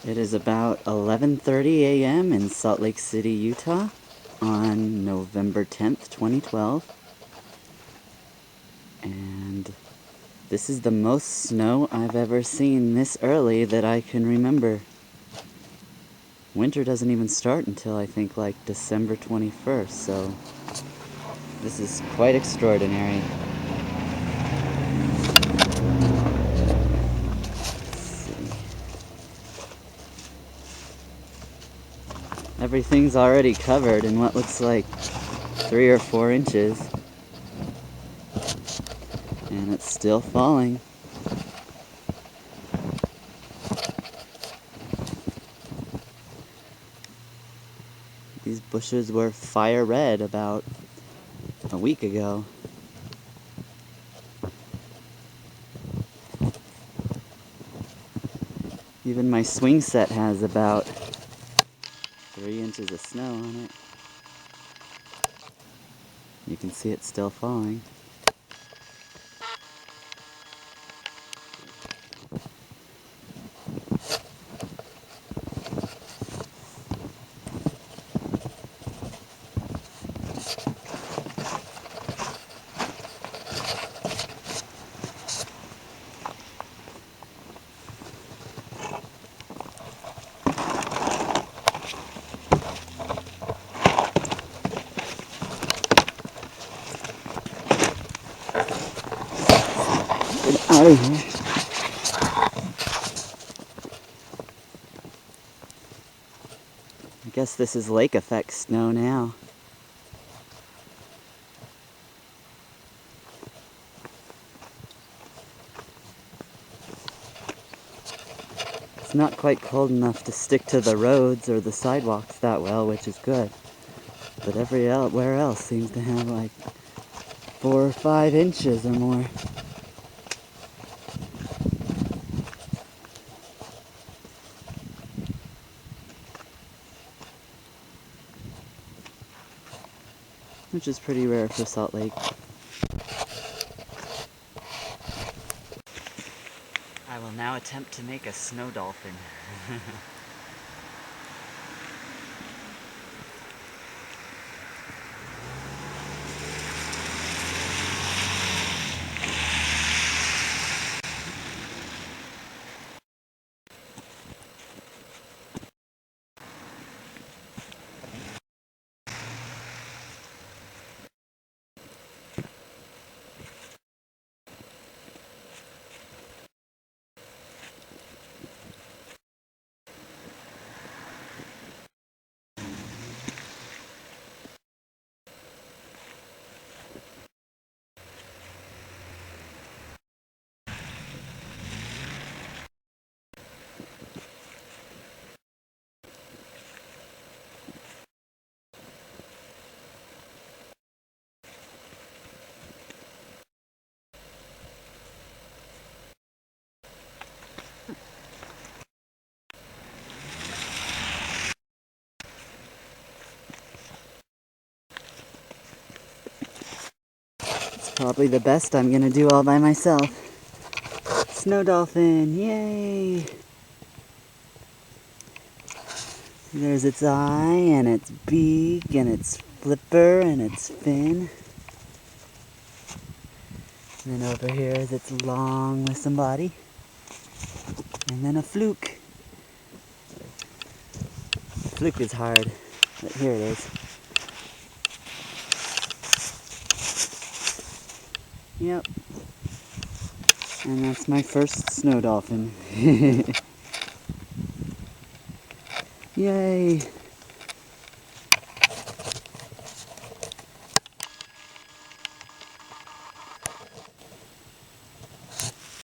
It is about 11:30 a.m. in Salt Lake City, Utah on November 10th, 2012. And this is the most snow I've ever seen this early that I can remember. Winter doesn't even start until I think like December 21st, so this is quite extraordinary. Everything's already covered in what looks like 3 or 4 inches. And it's still falling. These bushes were fire red about a week ago. Even my swing set has about 3 inches of snow on it. You can see it's still falling. Get out of here. I guess this is lake effect snow now. It's not quite cold enough to stick to the roads or the sidewalks that well, which is good. But everywhere else seems to have like 4 or 5 inches or more. Which is pretty rare for Salt Lake. I will now attempt to make a snow dolphin. It's probably the best I'm gonna do all by myself. Snow dolphin, yay! There's its eye, and its beak, and its flipper, and its fin. And then over here is its long wisdom body. And then a fluke. The fluke is hard, but here it is. Yep. And that's my first snow dolphin. Yay!